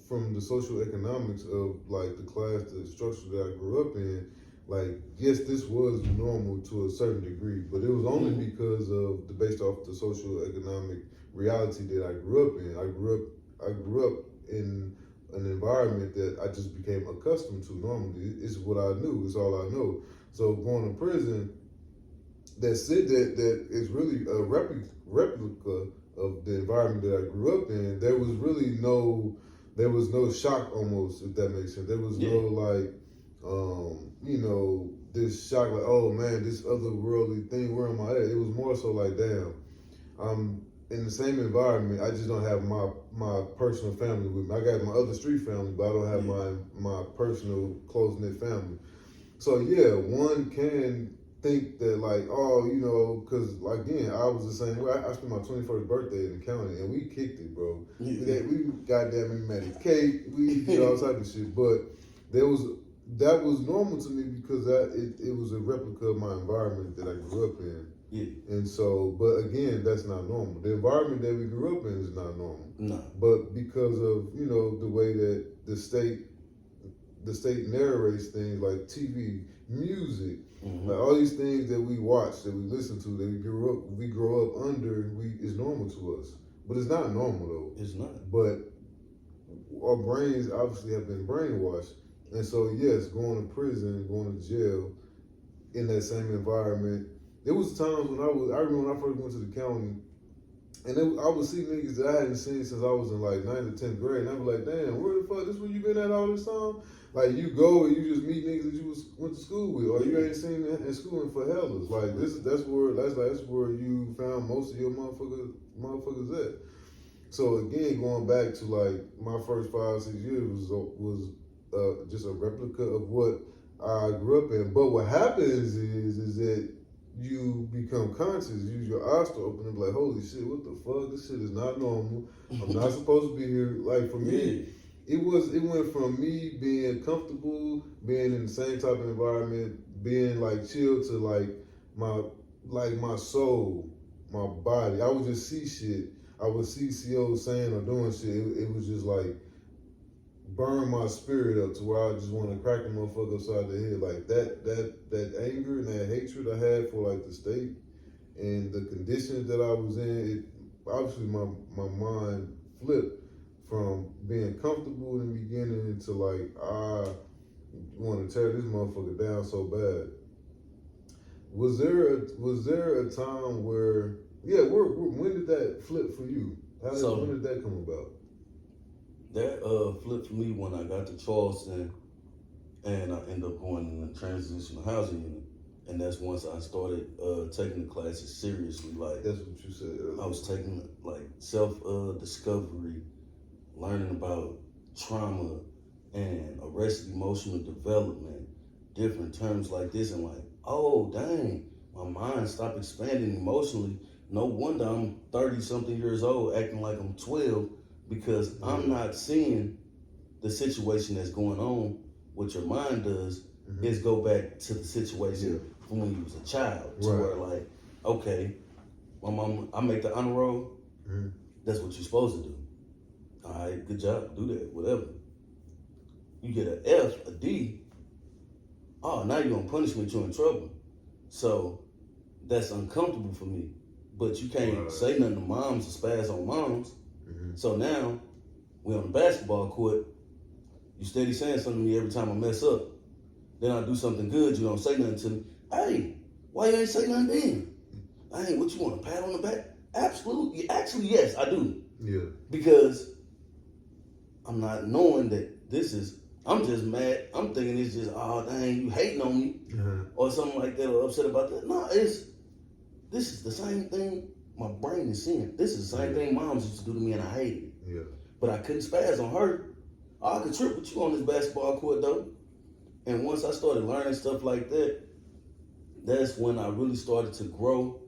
from the social economics of like the class, the structure that I grew up in. Like, yes, this was normal to a certain degree, but it was only because of based off the social economic reality that I grew up in. I grew up in an environment that I just became accustomed to normally. It's what I knew. It's all I know. So going to prison, that is really a replica of the environment that I grew up in. There was no shock almost, if that makes sense. There was no like, you know, this shock like, oh man, this otherworldly thing, where am I at? It was more so like, damn, I'm in the same environment. I just don't have my personal family with me. I got my other street family, but I don't have my personal close-knit family. So yeah, one can think that like, oh, you know, because again, I was the same way. I spent my 21st birthday in the county, and we kicked it, bro. We goddamn made a cake. We did all type of shit, but that was normal to me, because it was a replica of my environment that I grew up in. Yeah. And so, but again, that's not normal. The environment that we grew up in is not normal. No. But because of, you know, the way that the state narrates things like TV, music, like all these things that we watch, that we listen to, that we grow up under, is normal to us. But it's not normal though. It's not. But our brains obviously have been brainwashed. And so yes, going to prison, going to jail in that same environment. There was times when I remember when I first went to the county, and I would see niggas that I hadn't seen since I was in like 9th or 10th grade, and I'd be like, damn, where the fuck, this where you been at all this time? Like, you go and you just meet niggas that you went to school with, or you ain't seen in school for hellas. Like, that's where you found most of your motherfuckers at. So again, going back to like my first 5, 6 years was just a replica of what I grew up in. But what happens is that you become conscious, use your eyes to open and be like, holy shit, what the fuck? This shit is not normal. I'm not supposed to be here. Like, for me, it went from me being comfortable, being in the same type of environment, being like chill, to like my soul, my body. I would just see shit. I would see COs saying or doing shit. It was just like burn my spirit up to where I just want to crack a motherfucker upside the head. Like that anger and that hatred I had for like the state and the conditions that I was in, obviously my mind flipped from being comfortable in the beginning to like I want to tear this motherfucker down so bad. Was there a time where when did that flip for you? When did that come about? That flipped for me when I got to Charleston and I ended up going in the transitional housing unit. And that's once I started taking the classes seriously. Like, that's what you said earlier. I was taking like self-discovery, learning about trauma and arrested emotional development, different terms like this, and like, oh dang, my mind stopped expanding emotionally. No wonder I'm 30-something years old acting like I'm 12 because I'm not seeing the situation that's going on. What your mind does is go back to the situation from when you was a child, to where like, okay, my mom, I make the honor roll. That's what you're supposed to do. All right, good job, do that, whatever. You get an F, a D. Oh, now you're on punishment, you're in trouble. So that's uncomfortable for me. But you can't say nothing to moms or spaz on moms. So now we on the basketball court. You steady saying something to me every time I mess up. Then I do something good, you don't say nothing to me. Hey, why you ain't say nothing then? Hey, what you want, a pat on the back? Absolutely. Actually, yes, I do. Yeah. Because I'm not knowing that this is, I'm just mad. I'm thinking it's just, oh, dang, you hating on me. Or something like that, or upset about that. No, this is the same thing my brain is seeing. This is the same thing moms used to do to me, and I hate it. Yeah. But I couldn't spaz on her. I could trip with you on this basketball court, though. And once I started learning stuff like that, that's when I really started to grow.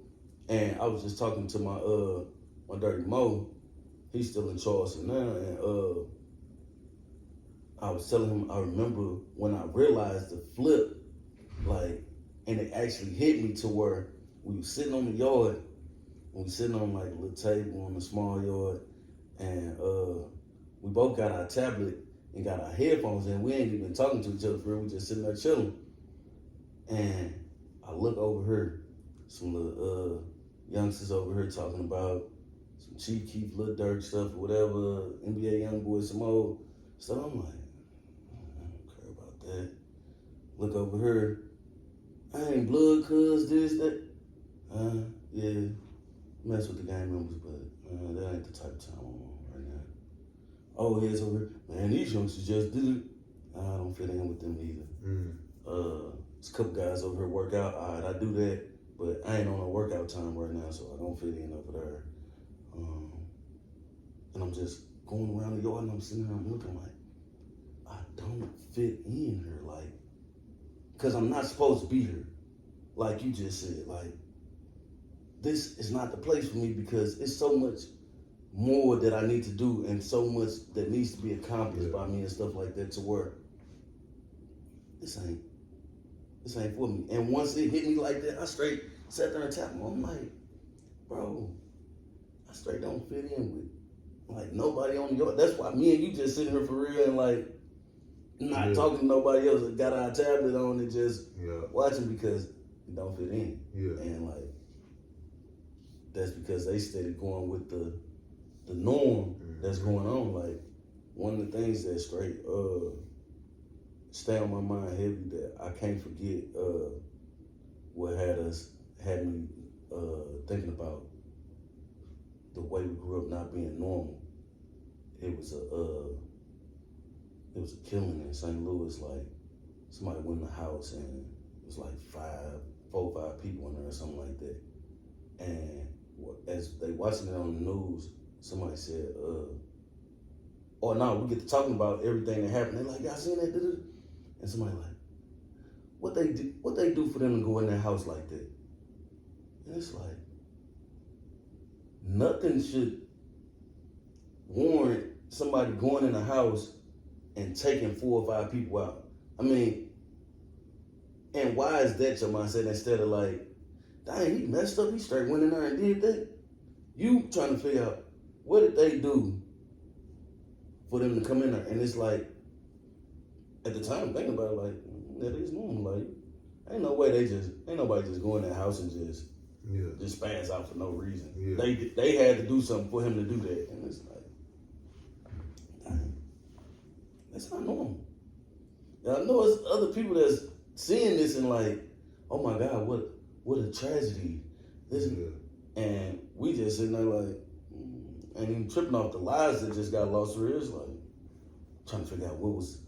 And I was just talking to my dirty Mo. He's still in Charleston now, and I was telling him I remember when I realized the flip, like, and it actually hit me to where we were sitting on the yard, we were sitting on like a little table on the small yard, and we both got our tablet and got our headphones in. We ain't even talking to each other for real. We just sitting there chilling. And I look over here, some little youngsters over here talking about some Chief Keef, Lil Durk stuff or whatever, NBA YoungBoy, some old stuff. I'm like, I don't care about that. Look over here. I ain't blood, cuz this, that. Yeah, mess with the gang members, but that ain't the type of time I'm on right now. Oh, here's over here. Man, these youngsters just did it. I don't fit in with them either. There's a couple guys over here work out. All right, I do that, but I ain't on a workout time right now, so I don't fit in over there. And I'm just going around the yard and I'm sitting there and I'm looking like, I don't fit in here, like, because I'm not supposed to be here. Like you just said, like, this is not the place for me because it's so much more that I need to do and so much that needs to be accomplished by me and stuff like that, to where this ain't for me. And once it hit me like that, I straight sat there and tapped him. I'm like, bro, I straight don't fit in with like nobody on the yard. That's why me and you just sitting here for real and like not talking to nobody else that got our tablet on and just watching because it don't fit in. And like that's because they steady going with the norm that's going on. Like one of the things that straight stay on my mind heavy that I can't forget what had me thinking about the way we grew up not being normal. It was a killing in St. Louis. Like somebody went in the house and it was like 4 or 5 people in there or something like that. And as they watching it on the news, somebody said, oh no, we get to talking about everything that happened. They're like, y'all seen that? And somebody like, what they do for them to go in that house like that? And it's like, nothing should warrant somebody going in a house and taking 4 or 5 people out. I mean, and why is that your mindset instead of like, dang, he messed up, he straight went in there and did that? You trying to figure out, what did they do for them to come in there? And it's like, at the time, thinking about it, like, that is normal. Like, ain't nobody just go in that house and just just spaz out for no reason. Yeah. They had to do something for him to do that, and it's like, dang, that's not normal. And I know it's other people that's seeing this and like, oh my God, what a tragedy. And we just sitting there like, ain't even tripping off the lives that just got lost. Where it's like trying to figure out what was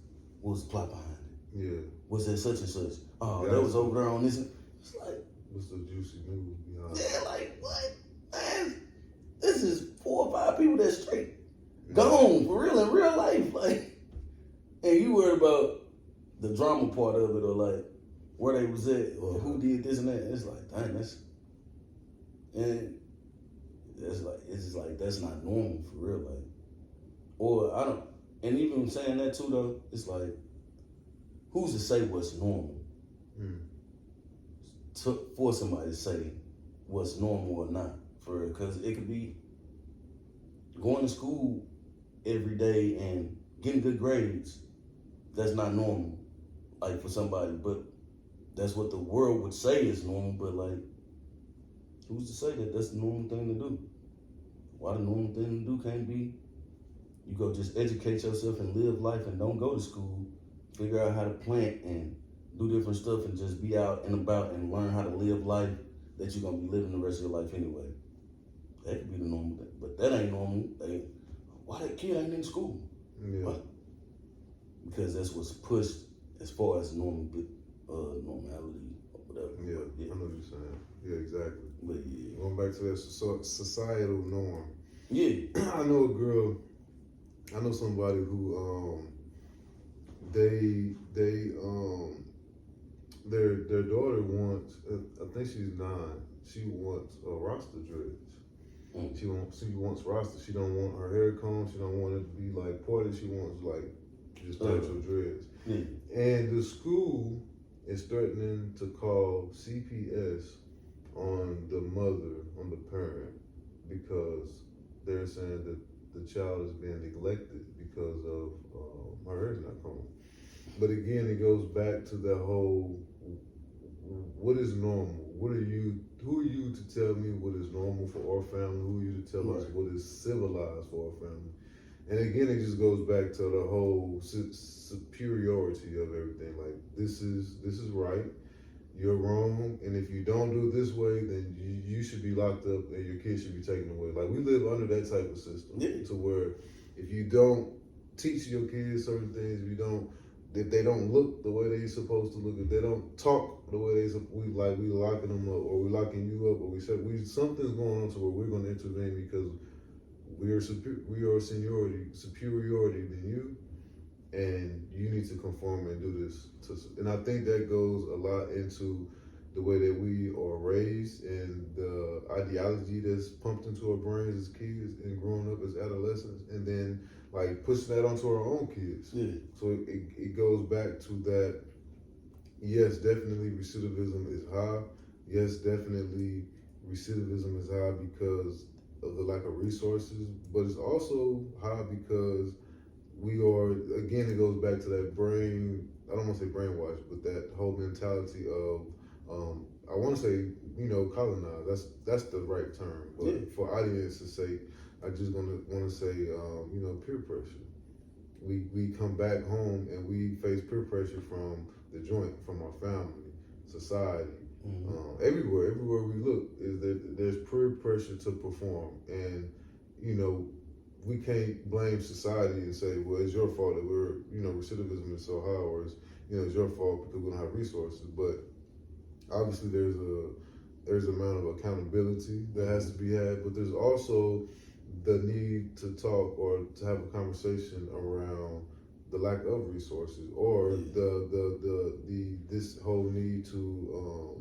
the plot behind it. Yeah. Was there such and such? Oh, that was over there on this. It's like, what's the juicy news behind it? Yeah, like what? Man, this is 4 or 5 people that's straight gone for real in real life. Like, and you worried about the drama part of it or like where they was at or who did this and that. It's like, dang, it's just like that's not normal for real. Like, or I don't, and even saying that too though, it's like, who's to say what's normal? For somebody to say what's normal or not, for real, because it could be going to school every day and getting good grades. That's not normal, like for somebody, but that's what the world would say is normal. But like, who's to say that that's the normal thing to do? Why the normal thing to do can't be you go just educate yourself and live life and don't go to school, figure out how to plant and do different stuff and just be out and about and learn how to live life that you're gonna be living the rest of your life anyway. That could be the normal thing, but that ain't normal. Why that kid ain't in school? Yeah. Why? Because that's what's pushed as far as normality or whatever. Yeah, I know what you're saying. Yeah, exactly. But yeah. Going back to that societal norm. Yeah. I know somebody who their daughter wants, I think she's 9. She wants Rasta dreads. She wants Rasta. She don't want her hair combed. She don't want it to be like parted. She wants like just natural dreads. And the school is threatening to call CPS on the mother, on the parent, because they're saying that the child is being neglected because of her hair's not combed. But again, it goes back to the whole, what is normal? Who are you to tell me what is normal for our family? Who are you to tell us what is civilized for our family? And again, it just goes back to the whole superiority of everything. Like, this is right, you're wrong, and if you don't do it this way, then you should be locked up and your kids should be taken away. Like, we live under that type of system to where if you don't teach your kids certain things, if they don't look the way they're supposed to look, if they don't talk the way we locking them up, or we locking you up, or something's going on to where we're going to intervene because we are superiority than you, and you need to conform and do this. And I think that goes a lot into the way that we are raised and the ideology that's pumped into our brains as kids and growing up as adolescents, and then like pushing that onto our own kids. Yeah. So it goes back to that. Yes, definitely recidivism is high. Yes, definitely recidivism is high because of the lack of resources, but it's also high because it goes back to that brain, I don't want to say brainwash, but that whole mentality of, I want to say, colonized, that's the right term, but for audience's sake, I just want to say, peer pressure. We come back home and we face peer pressure from the joint, from our family, society, everywhere we look, there's peer pressure to perform, and we can't blame society and say, well, it's your fault that recidivism is so high, or it's your fault because we don't have resources. But obviously there's an amount of accountability that has to be had, but there's also the need to talk or to have a conversation around the lack of resources, or this whole need to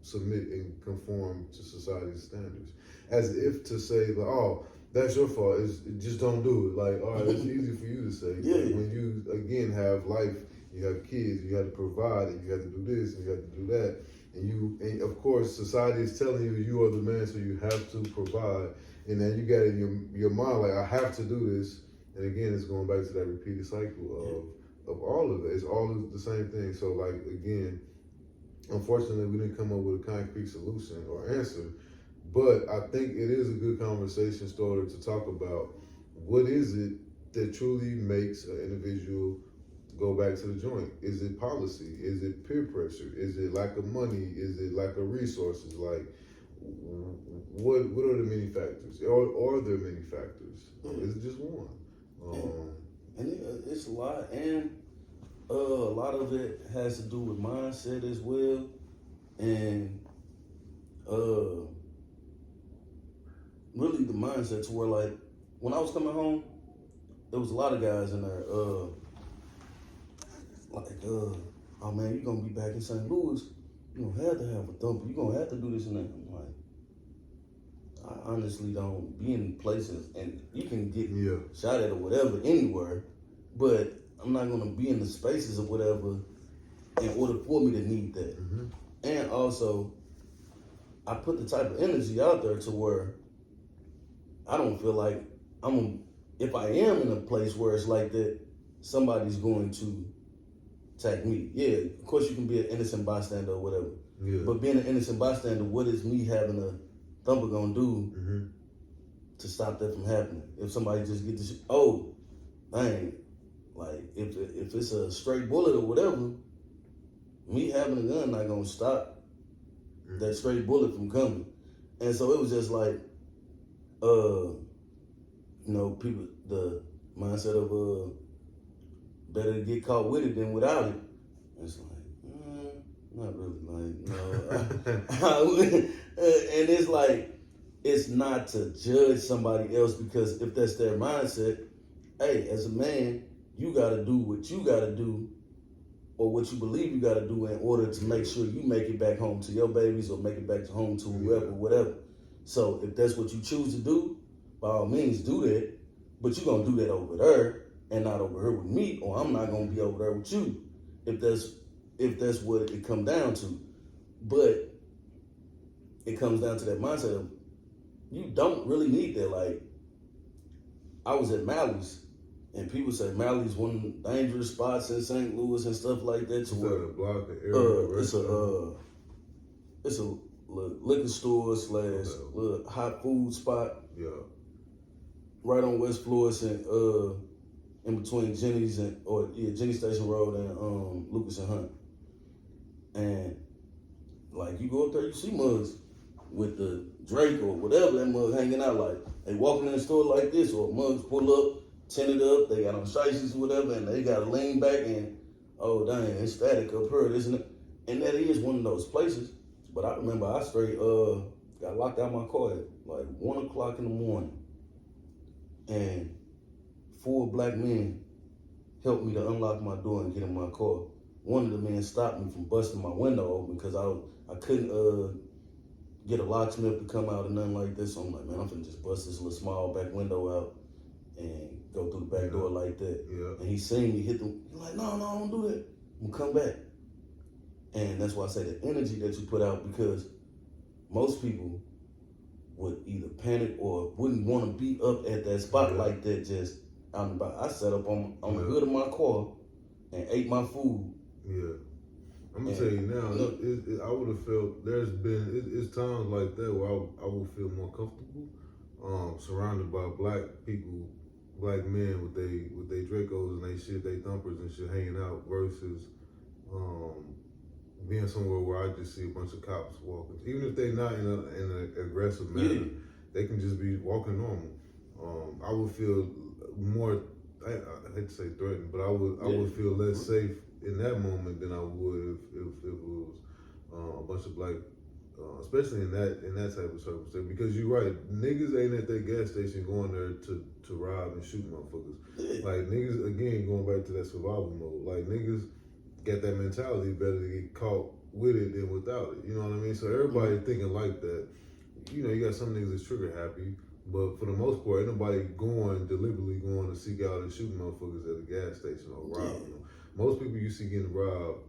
submit and conform to society's standards, as if to say, like, oh, that's your fault. Just don't do it. Like, all right, it's easy for you to say. But when you again have life, you have kids, you have to provide, and you have to do this, and you have to do that, and of course society is telling you are the man, so you have to provide, and then you got in your mind like, I have to do this, and again it's going back to that repeated cycle of all of it. It's all the same thing. So like again, Unfortunately, we didn't come up with a concrete solution or answer. But I think it is a good conversation starter to talk about what is it that truly makes an individual go back to the joint. Is it policy? Is it peer pressure? Is it lack of money? Is it lack of resources? Like, what are the many factors? Are there many factors? Is it just one? It's a lot, and a lot of it has to do with mindset as well, and really the mindset to where, like, when I was coming home, there was a lot of guys in there, oh man, you're gonna be back in St. Louis, you gonna have to have a thumper, you're gonna have to do this and that. I'm like, I honestly don't be in places, and you can get shot at or whatever anywhere, but I'm not gonna be in the spaces or whatever in order for me to need that. Mm-hmm. And also, I put the type of energy out there to where I don't feel like if I am in a place where it's like that, somebody's going to attack me. Yeah, of course you can be an innocent bystander or whatever. Yeah. But being an innocent bystander, what is me having a thumper gonna do to stop that from happening? If somebody just get this, dang, like if it's a straight bullet or whatever, me having a gun not gonna stop that straight bullet from coming. And so it was just like, people, the mindset of better to get caught with it than without it. It's like, not really, like, no. And it's like, it's not to judge somebody else, because if that's their mindset, hey, as a man, you gotta do what you gotta do, or what you believe you gotta do in order to make sure you make it back home to your babies or make it back to home to whoever, whatever. So if that's what you choose to do, by all means do that, but you're gonna do that over there and not over here with me, or I'm not gonna be over there with you, if that's what it comes down to. But it comes down to that mindset of, you don't really need that. Like, I was at Mally's, and people say Mally's one of the dangerous spots in St. Louis and stuff like that. To where it's a liquor store / little hot food spot. Yeah. Right on West Florissant, in between Jenny's Jenny Station Road and Lucas and Hunt. And like, you go up there, you see mugs with the Drake or whatever that mug hanging out. Like, they walking in the store like this, or mugs pull up, tinted up, they got on shiesties or whatever, and they got to lean back and, oh dang, it's static up here, isn't it? And that is one of those places. But I remember I straight got locked out my car at like 1 o'clock in the morning, and 4 black men helped me to unlock my door and get in my car. One of the men stopped me from busting my window open because I couldn't get a locksmith to come out or nothing like this. So I'm like, man, I'm finna just bust this little small back window out and go through the back door like that. Yeah. And he seen me hit them. He's like, no, don't do that. I'm gonna come back. And that's why I say the energy that you put out, because most people would either panic or wouldn't want to be up at that spot like that just out and about. I sat up on the hood of my car and ate my food. Yeah. I'm gonna tell you now, I would have felt, it's times like that where I would feel more comfortable, surrounded by black people, black men with they Dracos and they shit, they thumpers and shit hanging out, versus being somewhere where I just see a bunch of cops walking. Even if they're not in an aggressive manner, they can just be walking normal. I would feel more, I hate to say threatened, but I would feel less safe in that moment than I would if it was a bunch of black, especially in that type of circumstance. Because you're right, niggas ain't at that gas station going there to rob and shoot motherfuckers. Like, niggas, again, going back to that survival mode. Like, niggas got that mentality, better to get caught with it than without it. You know what I mean? So everybody thinking like that. You know, you got some niggas that's trigger happy, but for the most part, ain't nobody deliberately going to seek out and shoot motherfuckers at a gas station or rob them. Most people you see getting robbed,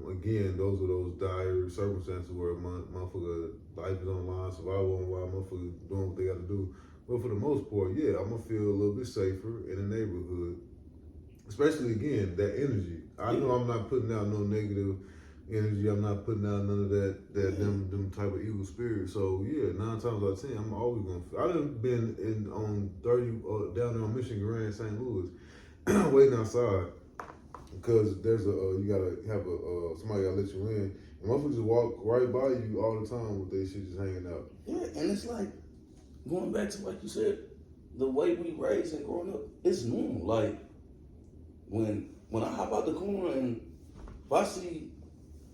again, those are those dire circumstances where motherfucker life is on the line, survival on the line, motherfuckers doing what they got to do. But for the most part, yeah, I'm gonna feel a little bit safer in the neighborhood. Especially, again, that energy. I know I'm not putting out no negative, energy. I'm not putting out none of them type of evil spirits. So yeah, 9 times out of 10, I'm always gonna. I done been on 30 down there on Michigan Grand, St. Louis, waiting outside because there's you gotta have somebody gotta let you in. And motherfuckers just walk right by you all the time with their shit just hanging out. Yeah, and it's like going back to like you said, the way we raised and growing up, it's normal. Like when I hop out the corner and if I see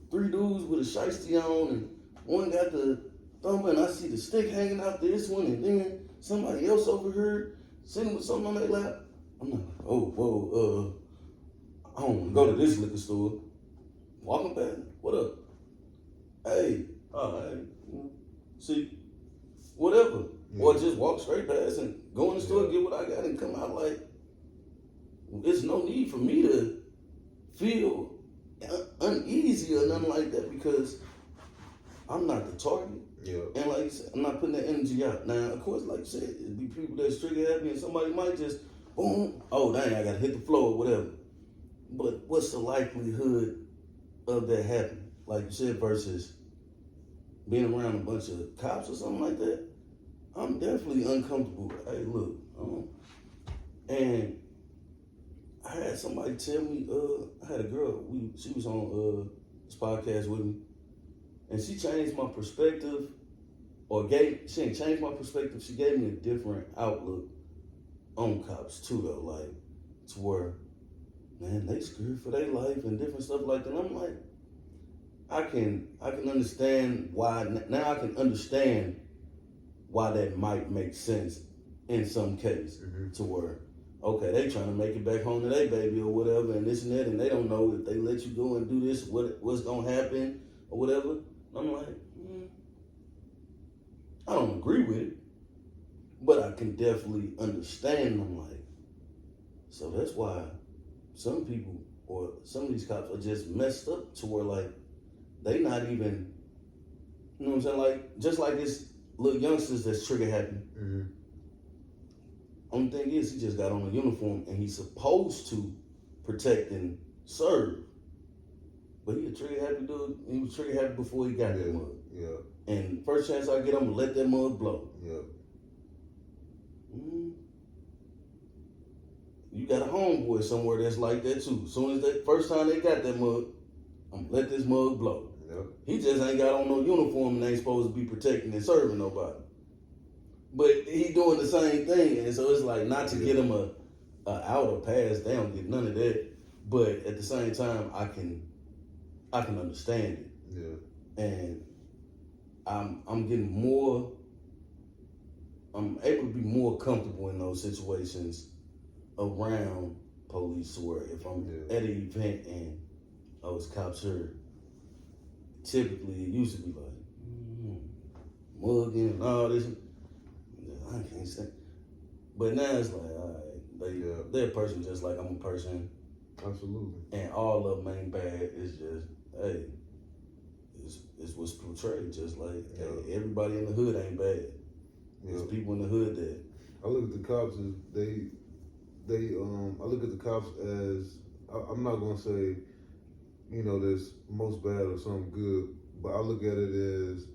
3 dudes with a shiesty on and one got the thumb and I see the stick hanging out this one and then somebody else over here sitting with something on their lap, I'm like, oh, whoa, I don't want to go to this liquor store. Walking back, what up? Hey, all right, see, whatever. Yeah. Or just walk straight past and go in the store, get what I got, and come out like, there's no need for me to feel uneasy or nothing like that because I'm not the target. Yeah. And like you said, I'm not putting that energy out. Now, of course, like you said, it'd be people that's trigger happy and somebody might just, boom, oh, dang, I got to hit the floor or whatever. But what's the likelihood of that happening? Like you said, versus being around a bunch of cops or something like that, I'm definitely uncomfortable. Hey, look, and I had somebody tell me, I had a girl, she was on this podcast with me, and she changed my perspective, she didn't change my perspective, she gave me a different outlook on cops too, though, like, to where, man, they scared for their life and different stuff like that. And I'm like, I can understand why, now I can understand why that might make sense in some case, to where, okay, they trying to make it back home to their baby or whatever and this and that, and they don't know if they let you go and do this, what's gonna happen or whatever. And I'm like, I don't agree with it, but I can definitely understand. I'm like, so that's why some people or some of these cops are just messed up to where like they not even, you know what I'm saying? Like just like this little youngsters that's trigger happy. Only thing is he just got on a uniform and he's supposed to protect and serve. But he a trigger happy dude. He was trigger happy before he got that mug. Yeah. And first chance I get, I'm gonna let that mug blow. Yeah. You got a homeboy somewhere that's like that too. As soon as that first time they got that mug, I'm gonna let this mug blow. Yep. He just ain't got on no uniform and ain't supposed to be protecting and serving nobody. But he doing the same thing, and so it's like not to get him a out or pass. They don't get none of that. But at the same time, I can understand it. Yeah. And I'm getting more. I'm able to be more comfortable in those situations around police, where if I'm at an event and it's cops here, typically it used to be like mugging and all this. I can't say, but now it's like, all right, they're a person just like I'm a person. Absolutely. And all of them ain't bad. It's just, hey, it's what's portrayed. Just like hey, everybody in the hood ain't bad. There's people in the hood that. I look at the cops as I look at the cops as, I'm not gonna say, there's most bad or some good, but I look at it as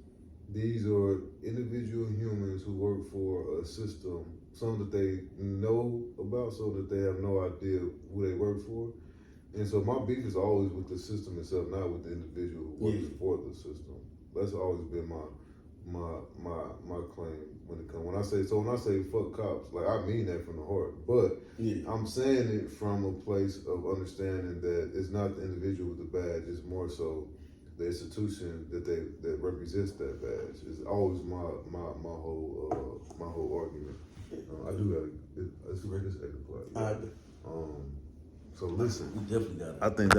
these are individual humans who work for a system, some that they know about, so that they have no idea who they work for. And so my beef is always with the system itself, not with the individual who works for the system. That's always been my claim when it comes. When I say fuck cops, like I mean that from the heart. But I'm saying it from a place of understanding that it's not the individual with the badge, it's more so the institution that represents that badge. Is always my whole argument. I do gotta. It's the greatest egg o'clock. So listen, we definitely got it. I think that.